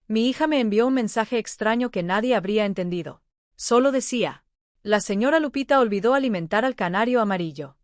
Mi hija me envió un mensaje extraño que nadie habría entendido. Solo decía: la señora Lupita olvidó alimentar al canario amarillo.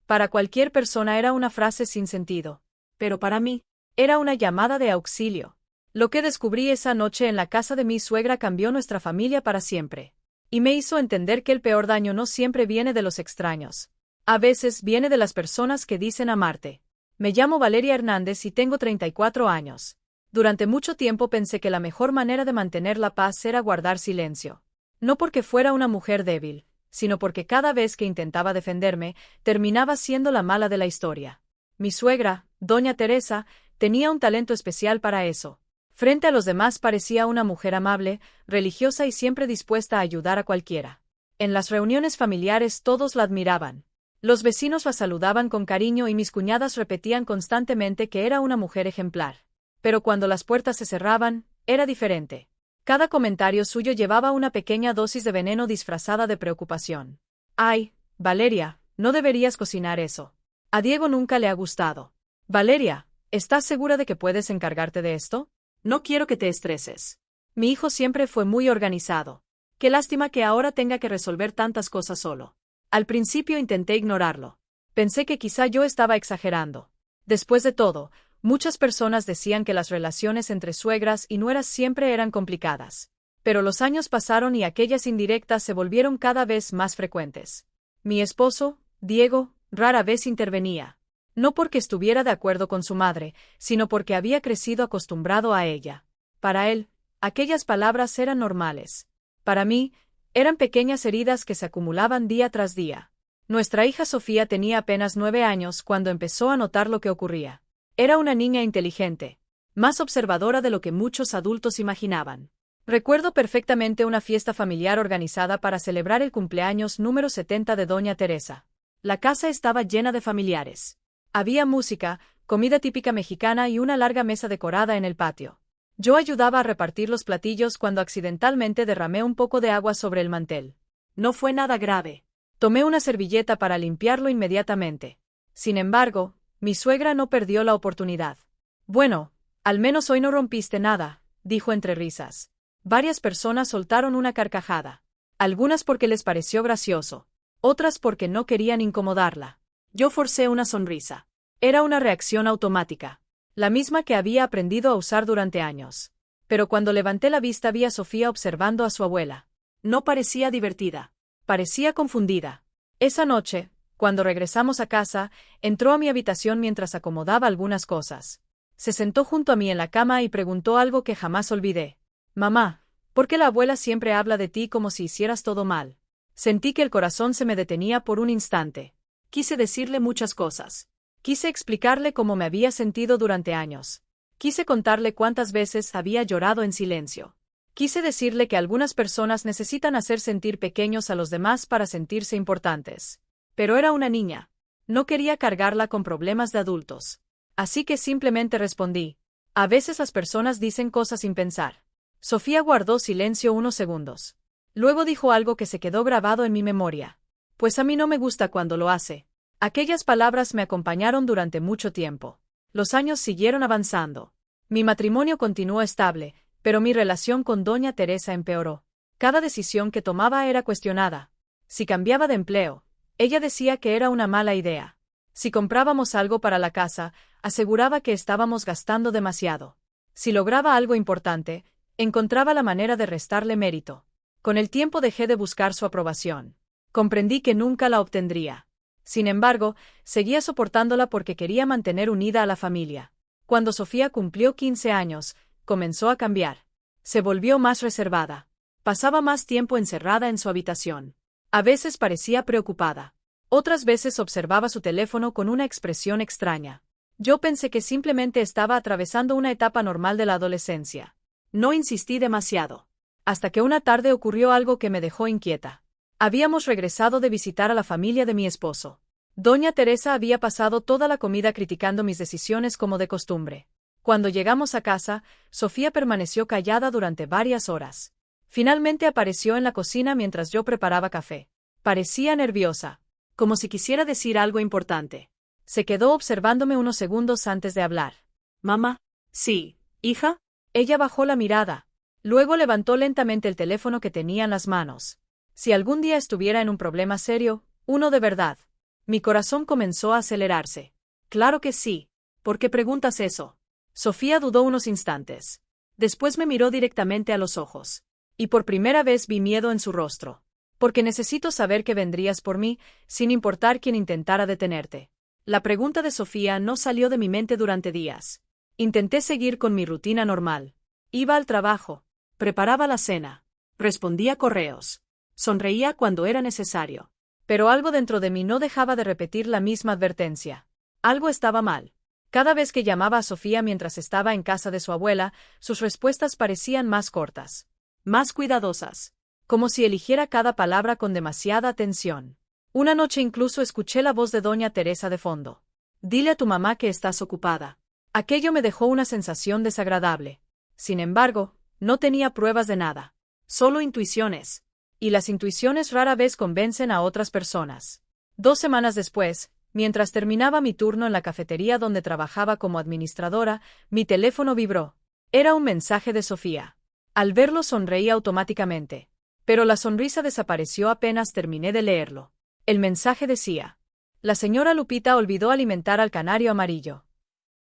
Para cualquier persona era una frase sin sentido, pero para mí, era una llamada de auxilio. Lo que descubrí esa noche en la casa de mi suegra cambió nuestra familia para siempre. Y me hizo entender que el peor daño no siempre viene de los extraños. A veces viene de las personas que dicen amarte. Me llamo Valeria Hernández y tengo 34 años. Durante mucho tiempo pensé que la mejor manera de mantener la paz era guardar silencio. No porque fuera una mujer débil, sino porque cada vez que intentaba defenderme, terminaba siendo la mala de la historia. Mi suegra, doña Teresa, tenía un talento especial para eso. Frente a los demás parecía una mujer amable, religiosa y siempre dispuesta a ayudar a cualquiera. En las reuniones familiares todos la admiraban. Los vecinos la saludaban con cariño y mis cuñadas repetían constantemente que era una mujer ejemplar. Pero cuando las puertas se cerraban, era diferente. Cada comentario suyo llevaba una pequeña dosis de veneno disfrazada de preocupación. Ay, Valeria, no deberías cocinar eso. A Diego nunca le ha gustado. Valeria, ¿estás segura de que puedes encargarte de esto? No quiero que te estreses. Mi hijo siempre fue muy organizado. Qué lástima que ahora tenga que resolver tantas cosas solo. Al principio intenté ignorarlo. Pensé que quizá yo estaba exagerando. Después de todo, muchas personas decían que las relaciones entre suegras y nueras siempre eran complicadas. Pero los años pasaron y aquellas indirectas se volvieron cada vez más frecuentes. Mi esposo, Diego, rara vez intervenía. No porque estuviera de acuerdo con su madre, sino porque había crecido acostumbrado a ella. Para él, aquellas palabras eran normales. Para mí, eran pequeñas heridas que se acumulaban día tras día. Nuestra hija Sofía tenía apenas 9 años cuando empezó a notar lo que ocurría. Era una niña inteligente, más observadora de lo que muchos adultos imaginaban. Recuerdo perfectamente una fiesta familiar organizada para celebrar el cumpleaños número 70 de doña Teresa. La casa estaba llena de familiares. Había música, comida típica mexicana y una larga mesa decorada en el patio. Yo ayudaba a repartir los platillos cuando accidentalmente derramé un poco de agua sobre el mantel. No fue nada grave. Tomé una servilleta para limpiarlo inmediatamente. Sin embargo, mi suegra no perdió la oportunidad. Bueno, al menos hoy no rompiste nada, dijo entre risas. Varias personas soltaron una carcajada. Algunas porque les pareció gracioso, otras porque no querían incomodarla. Yo forcé una sonrisa. Era una reacción automática, la misma que había aprendido a usar durante años. Pero cuando levanté la vista vi a Sofía observando a su abuela. No parecía divertida. Parecía confundida. Esa noche, cuando regresamos a casa, entró a mi habitación mientras acomodaba algunas cosas. Se sentó junto a mí en la cama y preguntó algo que jamás olvidé. Mamá, ¿por qué la abuela siempre habla de ti como si hicieras todo mal? Sentí que el corazón se me detenía por un instante. Quise decirle muchas cosas. Quise explicarle cómo me había sentido durante años. Quise contarle cuántas veces había llorado en silencio. Quise decirle que algunas personas necesitan hacer sentir pequeños a los demás para sentirse importantes. Pero era una niña. No quería cargarla con problemas de adultos. Así que simplemente respondí. A veces las personas dicen cosas sin pensar. Sofía guardó silencio unos segundos. Luego dijo algo que se quedó grabado en mi memoria. Pues a mí no me gusta cuando lo hace. Aquellas palabras me acompañaron durante mucho tiempo. Los años siguieron avanzando. Mi matrimonio continuó estable, pero mi relación con doña Teresa empeoró. Cada decisión que tomaba era cuestionada. Si cambiaba de empleo, ella decía que era una mala idea. Si comprábamos algo para la casa, aseguraba que estábamos gastando demasiado. Si lograba algo importante, encontraba la manera de restarle mérito. Con el tiempo dejé de buscar su aprobación. Comprendí que nunca la obtendría. Sin embargo, seguía soportándola porque quería mantener unida a la familia. Cuando Sofía cumplió 15 años, comenzó a cambiar. Se volvió más reservada. Pasaba más tiempo encerrada en su habitación. A veces parecía preocupada. Otras veces observaba su teléfono con una expresión extraña. Yo pensé que simplemente estaba atravesando una etapa normal de la adolescencia. No insistí demasiado. Hasta que una tarde ocurrió algo que me dejó inquieta. Habíamos regresado de visitar a la familia de mi esposo. Doña Teresa había pasado toda la comida criticando mis decisiones como de costumbre. Cuando llegamos a casa, Sofía permaneció callada durante varias horas. Finalmente apareció en la cocina mientras yo preparaba café. Parecía nerviosa, como si quisiera decir algo importante. Se quedó observándome unos segundos antes de hablar. Mamá. Sí, hija. Ella bajó la mirada. Luego levantó lentamente el teléfono que tenía en las manos. Si algún día estuviera en un problema serio, uno de verdad. Mi corazón comenzó a acelerarse. Claro que sí. ¿Por qué preguntas eso? Sofía dudó unos instantes. Después me miró directamente a los ojos. Y por primera vez vi miedo en su rostro. Porque necesito saber que vendrías por mí, sin importar quién intentara detenerte. La pregunta de Sofía no salió de mi mente durante días. Intenté seguir con mi rutina normal. Iba al trabajo. Preparaba la cena. Respondía correos. Sonreía cuando era necesario. Pero algo dentro de mí no dejaba de repetir la misma advertencia. Algo estaba mal. Cada vez que llamaba a Sofía mientras estaba en casa de su abuela, sus respuestas parecían más cortas. Más cuidadosas. Como si eligiera cada palabra con demasiada atención. Una noche incluso escuché la voz de doña Teresa de fondo. Dile a tu mamá que estás ocupada. Aquello me dejó una sensación desagradable. Sin embargo, no tenía pruebas de nada. Solo intuiciones. Y las intuiciones rara vez convencen a otras personas. 2 semanas después, mientras terminaba mi turno en la cafetería donde trabajaba como administradora, mi teléfono vibró. Era un mensaje de Sofía. Al verlo sonreí automáticamente. Pero la sonrisa desapareció apenas terminé de leerlo. El mensaje decía: la señora Lupita olvidó alimentar al canario amarillo.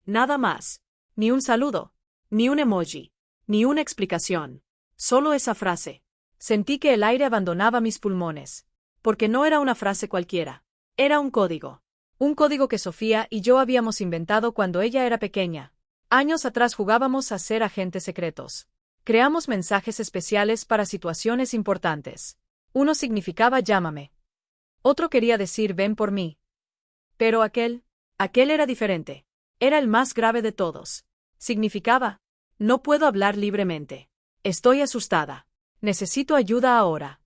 Nada más. Ni un saludo. Ni un emoji. Ni una explicación. Solo esa frase. Sentí que el aire abandonaba mis pulmones. Porque no era una frase cualquiera. Era un código. Un código que Sofía y yo habíamos inventado cuando ella era pequeña. Años atrás jugábamos a ser agentes secretos. Creamos mensajes especiales para situaciones importantes. Uno significaba llámame. Otro quería decir ven por mí. Pero aquel era diferente. Era el más grave de todos. Significaba: no puedo hablar libremente. Estoy asustada. Necesito ayuda ahora.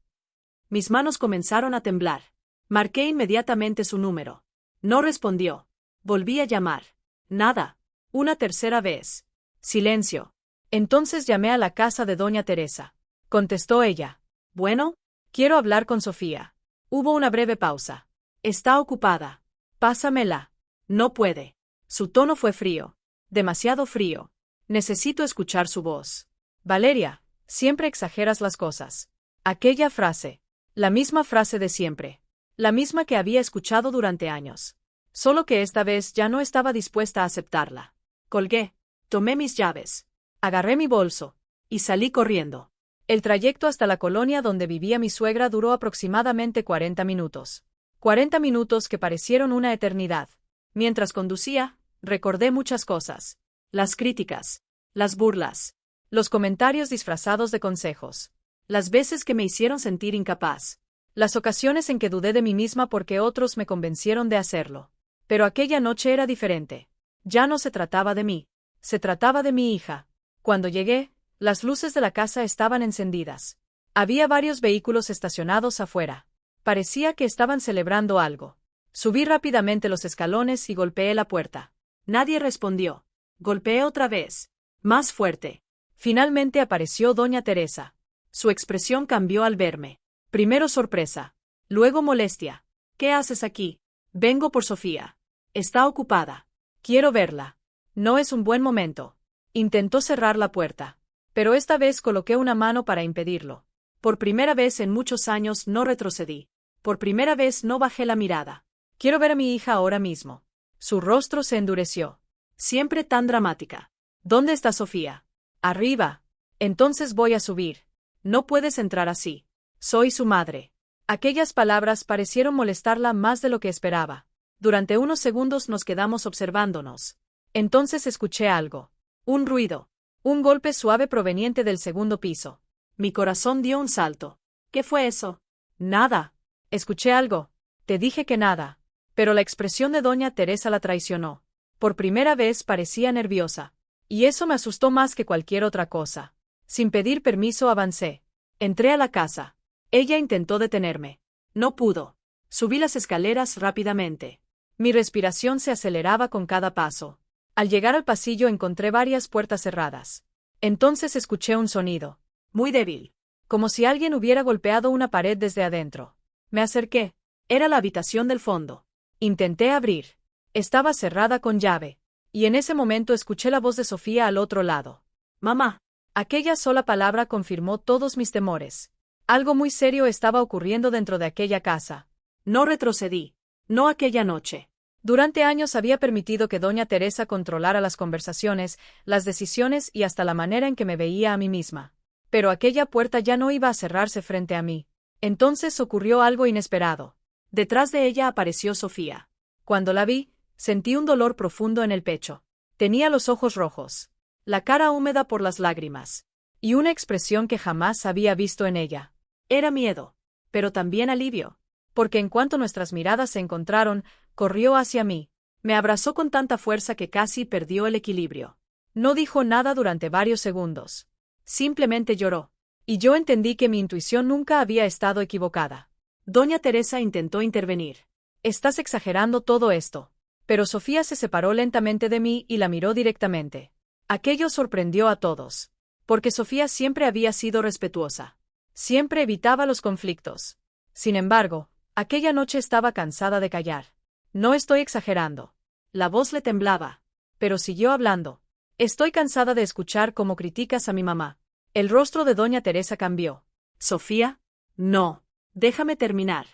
Mis manos comenzaron a temblar. Marqué inmediatamente su número. No respondió. Volví a llamar. Nada. Una tercera vez. Silencio. Entonces llamé a la casa de doña Teresa. Contestó ella. Bueno, quiero hablar con Sofía. Hubo una breve pausa. Está ocupada. Pásamela. No puede. Su tono fue frío. Demasiado frío. Necesito escuchar su voz. Valeria, siempre exageras las cosas. Aquella frase. La misma frase de siempre. La misma que había escuchado durante años. Solo que esta vez ya no estaba dispuesta a aceptarla. Colgué. Tomé mis llaves. Agarré mi bolso. Y salí corriendo. El trayecto hasta la colonia donde vivía mi suegra duró aproximadamente 40 minutos. 40 minutos que parecieron una eternidad. Mientras conducía, recordé muchas cosas. Las críticas. Las burlas. Los comentarios disfrazados de consejos. Las veces que me hicieron sentir incapaz. Las ocasiones en que dudé de mí misma porque otros me convencieron de hacerlo. Pero aquella noche era diferente. Ya no se trataba de mí. Se trataba de mi hija. Cuando llegué, las luces de la casa estaban encendidas. Había varios vehículos estacionados afuera. Parecía que estaban celebrando algo. Subí rápidamente los escalones y golpeé la puerta. Nadie respondió. Golpeé otra vez. Más fuerte. Finalmente apareció doña Teresa. Su expresión cambió al verme. Primero sorpresa. Luego molestia. ¿Qué haces aquí? Vengo por Sofía. Está ocupada. Quiero verla. No es un buen momento. Intentó cerrar la puerta. Pero esta vez coloqué una mano para impedirlo. Por primera vez en muchos años no retrocedí. Por primera vez no bajé la mirada. Quiero ver a mi hija ahora mismo. Su rostro se endureció. Siempre tan dramática. ¿Dónde está Sofía? Arriba. Entonces voy a subir. No puedes entrar así. Soy su madre. Aquellas palabras parecieron molestarla más de lo que esperaba. Durante unos segundos nos quedamos observándonos. Entonces escuché algo. Un ruido. Un golpe suave proveniente del segundo piso. Mi corazón dio un salto. ¿Qué fue eso? Nada. Escuché algo. Te dije que nada. Pero la expresión de doña Teresa la traicionó. Por primera vez parecía nerviosa. Y eso me asustó más que cualquier otra cosa. Sin pedir permiso avancé. Entré a la casa. Ella intentó detenerme. No pudo. Subí las escaleras rápidamente. Mi respiración se aceleraba con cada paso. Al llegar al pasillo encontré varias puertas cerradas. Entonces escuché un sonido. Muy débil. Como si alguien hubiera golpeado una pared desde adentro. Me acerqué. Era la habitación del fondo. Intenté abrir. Estaba cerrada con llave. Y en ese momento escuché la voz de Sofía al otro lado. Mamá. Aquella sola palabra confirmó todos mis temores. Algo muy serio estaba ocurriendo dentro de aquella casa. No retrocedí. No aquella noche. Durante años había permitido que doña Teresa controlara las conversaciones, las decisiones y hasta la manera en que me veía a mí misma. Pero aquella puerta ya no iba a cerrarse frente a mí. Entonces ocurrió algo inesperado. Detrás de ella apareció Sofía. Cuando la vi, sentí un dolor profundo en el pecho. Tenía los ojos rojos, la cara húmeda por las lágrimas, y una expresión que jamás había visto en ella. Era miedo, pero también alivio. Porque en cuanto nuestras miradas se encontraron, corrió hacia mí. Me abrazó con tanta fuerza que casi perdió el equilibrio. No dijo nada durante varios segundos. Simplemente lloró. Y yo entendí que mi intuición nunca había estado equivocada. Doña Teresa intentó intervenir. Estás exagerando todo esto. Pero Sofía se separó lentamente de mí y la miró directamente. Aquello sorprendió a todos. Porque Sofía siempre había sido respetuosa. Siempre evitaba los conflictos. Sin embargo, aquella noche estaba cansada de callar. No estoy exagerando. La voz le temblaba. Pero siguió hablando. Estoy cansada de escuchar cómo criticas a mi mamá. El rostro de doña Teresa cambió. Sofía, no. Déjame terminar.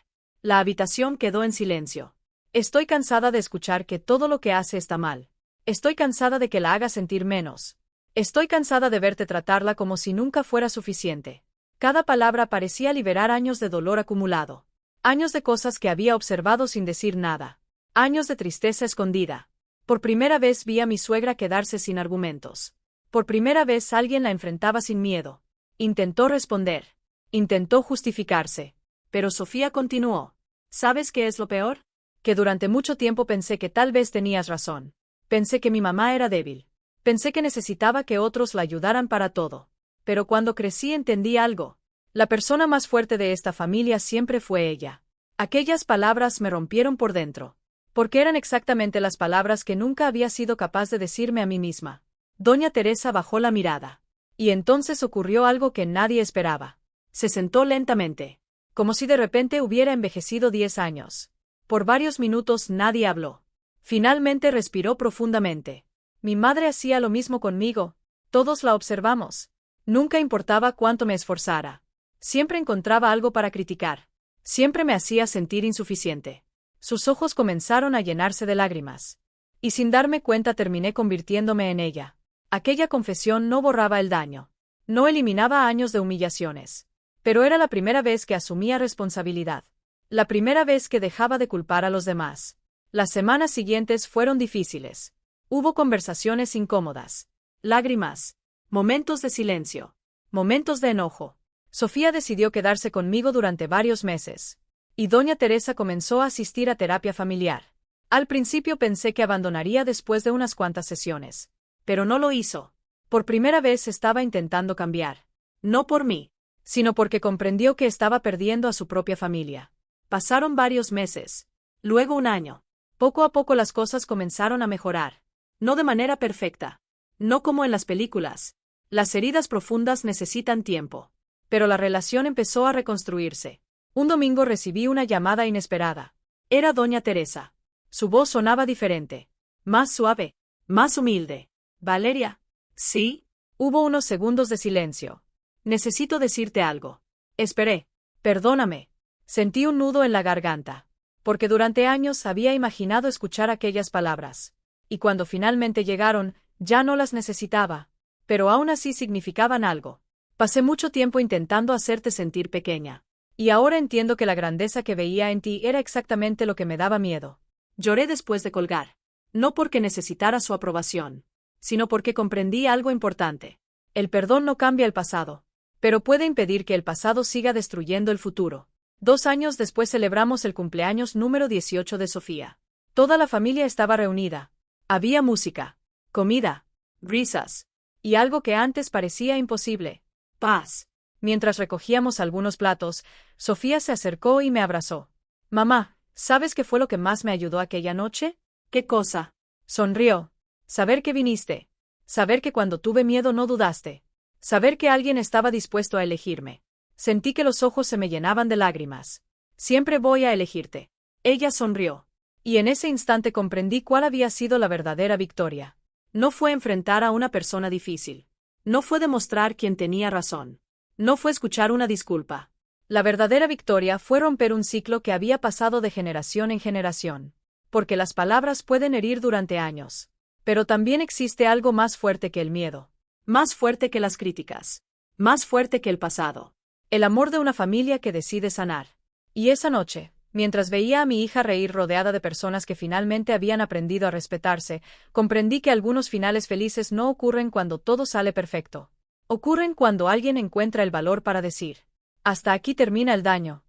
La habitación quedó en silencio. Estoy cansada de escuchar que todo lo que hace está mal. Estoy cansada de que la haga sentir menos. Estoy cansada de verte tratarla como si nunca fuera suficiente. Cada palabra parecía liberar años de dolor acumulado. Años de cosas que había observado sin decir nada. Años de tristeza escondida. Por primera vez vi a mi suegra quedarse sin argumentos. Por primera vez alguien la enfrentaba sin miedo. Intentó responder. Intentó justificarse. Pero Sofía continuó. ¿Sabes qué es lo peor? Que durante mucho tiempo pensé que tal vez tenías razón. Pensé que mi mamá era débil. Pensé que necesitaba que otros la ayudaran para todo. Pero cuando crecí entendí algo. La persona más fuerte de esta familia siempre fue ella. Aquellas palabras me rompieron por dentro. Porque eran exactamente las palabras que nunca había sido capaz de decirme a mí misma. Doña Teresa bajó la mirada. Y entonces ocurrió algo que nadie esperaba. Se sentó lentamente. Como si de repente hubiera envejecido 10 años. Por varios minutos nadie habló. Finalmente respiró profundamente. Mi madre hacía lo mismo conmigo. Todos la observamos. Nunca importaba cuánto me esforzara. Siempre encontraba algo para criticar. Siempre me hacía sentir insuficiente. Sus ojos comenzaron a llenarse de lágrimas. Y sin darme cuenta terminé convirtiéndome en ella. Aquella confesión no borraba el daño. No eliminaba años de humillaciones. Pero era la primera vez que asumía responsabilidad. La primera vez que dejaba de culpar a los demás. Las semanas siguientes fueron difíciles. Hubo conversaciones incómodas. Lágrimas. Momentos de silencio. Momentos de enojo. Sofía decidió quedarse conmigo durante varios meses. Y doña Teresa comenzó a asistir a terapia familiar. Al principio pensé que abandonaría después de unas cuantas sesiones. Pero no lo hizo. Por primera vez estaba intentando cambiar. No por mí, sino porque comprendió que estaba perdiendo a su propia familia. Pasaron varios meses. Luego un año. Poco a poco las cosas comenzaron a mejorar. No de manera perfecta. No como en las películas. Las heridas profundas necesitan tiempo. Pero la relación empezó a reconstruirse. Un domingo recibí una llamada inesperada. Era doña Teresa. Su voz sonaba diferente. Más suave. Más humilde. Valeria. ¿Sí? Hubo unos segundos de silencio. Necesito decirte algo. Esperé. Perdóname. Sentí un nudo en la garganta. Porque durante años había imaginado escuchar aquellas palabras. Y cuando finalmente llegaron, ya no las necesitaba. Pero aún así significaban algo. Pasé mucho tiempo intentando hacerte sentir pequeña. Y ahora entiendo que la grandeza que veía en ti era exactamente lo que me daba miedo. Lloré después de colgar. No porque necesitara su aprobación, sino porque comprendí algo importante. El perdón no cambia el pasado, pero puede impedir que el pasado siga destruyendo el futuro. 2 años después celebramos el cumpleaños número 18 de Sofía. Toda la familia estaba reunida. Había música, comida, risas, y algo que antes parecía imposible: paz. Mientras recogíamos algunos platos, Sofía se acercó y me abrazó. Mamá, ¿sabes qué fue lo que más me ayudó aquella noche? ¿Qué cosa? Sonrió. Saber que viniste. Saber que cuando tuve miedo no dudaste. Saber que alguien estaba dispuesto a elegirme. Sentí que los ojos se me llenaban de lágrimas. Siempre voy a elegirte. Ella sonrió. Y en ese instante comprendí cuál había sido la verdadera victoria. No fue enfrentar a una persona difícil. No fue demostrar quién tenía razón. No fue escuchar una disculpa. La verdadera victoria fue romper un ciclo que había pasado de generación en generación. Porque las palabras pueden herir durante años. Pero también existe algo más fuerte que el miedo. Más fuerte que las críticas. Más fuerte que el pasado. El amor de una familia que decide sanar. Y esa noche, mientras veía a mi hija reír rodeada de personas que finalmente habían aprendido a respetarse, comprendí que algunos finales felices no ocurren cuando todo sale perfecto. Ocurren cuando alguien encuentra el valor para decir: hasta aquí termina el daño.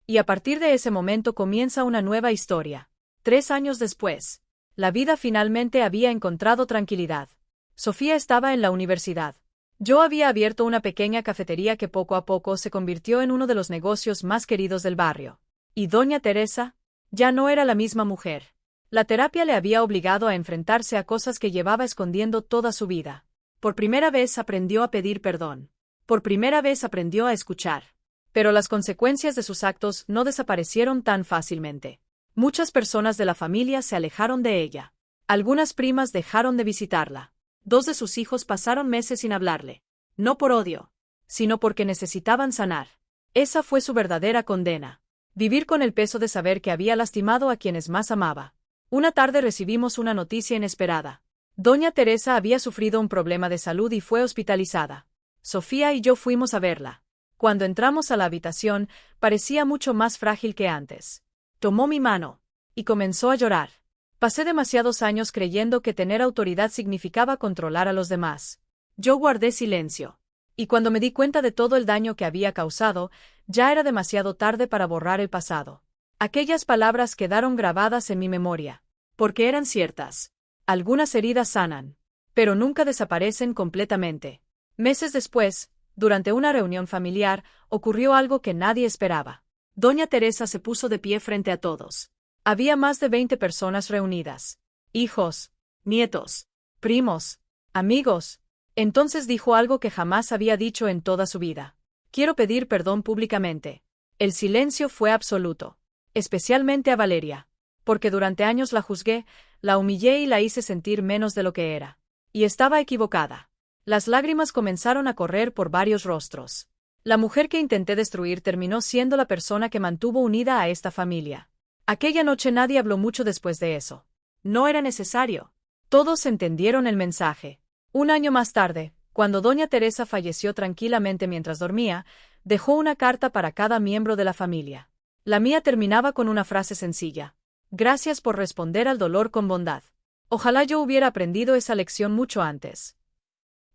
Y a partir de ese momento comienza una nueva historia. 3 años después, la vida finalmente había encontrado tranquilidad. Sofía estaba en la universidad. Yo había abierto una pequeña cafetería que poco a poco se convirtió en uno de los negocios más queridos del barrio. Y doña Teresa ya no era la misma mujer. La terapia le había obligado a enfrentarse a cosas que llevaba escondiendo toda su vida. Por primera vez aprendió a pedir perdón. Por primera vez aprendió a escuchar. Pero las consecuencias de sus actos no desaparecieron tan fácilmente. Muchas personas de la familia se alejaron de ella. Algunas primas dejaron de visitarla. 2 de sus hijos pasaron meses sin hablarle. No por odio, sino porque necesitaban sanar. Esa fue su verdadera condena. Vivir con el peso de saber que había lastimado a quienes más amaba. Una tarde recibimos una noticia inesperada. Doña Teresa había sufrido un problema de salud y fue hospitalizada. Sofía y yo fuimos a verla. Cuando entramos a la habitación, parecía mucho más frágil que antes. Tomó mi mano y comenzó a llorar. Pasé demasiados años creyendo que tener autoridad significaba controlar a los demás. Yo guardé silencio. Y cuando me di cuenta de todo el daño que había causado, ya era demasiado tarde para borrar el pasado. Aquellas palabras quedaron grabadas en mi memoria. Porque eran ciertas. Algunas heridas sanan, pero nunca desaparecen completamente. Meses después, durante una reunión familiar, ocurrió algo que nadie esperaba. Doña Teresa se puso de pie frente a todos. Había más de 20 personas reunidas. Hijos, nietos, primos, amigos. Entonces dijo algo que jamás había dicho en toda su vida. Quiero pedir perdón públicamente. El silencio fue absoluto. Especialmente a Valeria. Porque durante años la juzgué, la humillé y la hice sentir menos de lo que era. Y estaba equivocada. Las lágrimas comenzaron a correr por varios rostros. La mujer que intenté destruir terminó siendo la persona que mantuvo unida a esta familia. Aquella noche nadie habló mucho después de eso. No era necesario. Todos entendieron el mensaje. Un año más tarde, cuando doña Teresa falleció tranquilamente mientras dormía, dejó una carta para cada miembro de la familia. La mía terminaba con una frase sencilla. Gracias por responder al dolor con bondad. Ojalá yo hubiera aprendido esa lección mucho antes.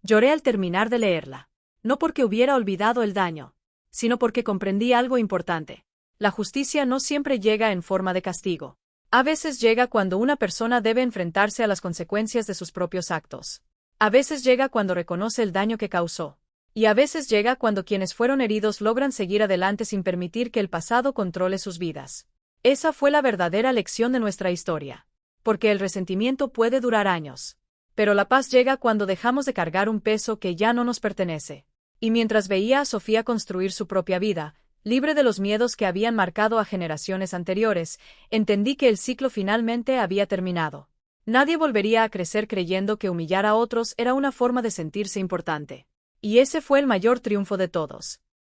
Lloré al terminar de leerla. No porque hubiera olvidado el daño, sino porque comprendí algo importante. La justicia no siempre llega en forma de castigo. A veces llega cuando una persona debe enfrentarse a las consecuencias de sus propios actos. A veces llega cuando reconoce el daño que causó. Y a veces llega cuando quienes fueron heridos logran seguir adelante sin permitir que el pasado controle sus vidas. Esa fue la verdadera lección de nuestra historia. Porque el resentimiento puede durar años. Pero la paz llega cuando dejamos de cargar un peso que ya no nos pertenece. Y mientras veía a Sofía construir su propia vida, libre de los miedos que habían marcado a generaciones anteriores, entendí que el ciclo finalmente había terminado. Nadie volvería a crecer creyendo que humillar a otros era una forma de sentirse importante. Y ese fue el mayor triunfo de todos.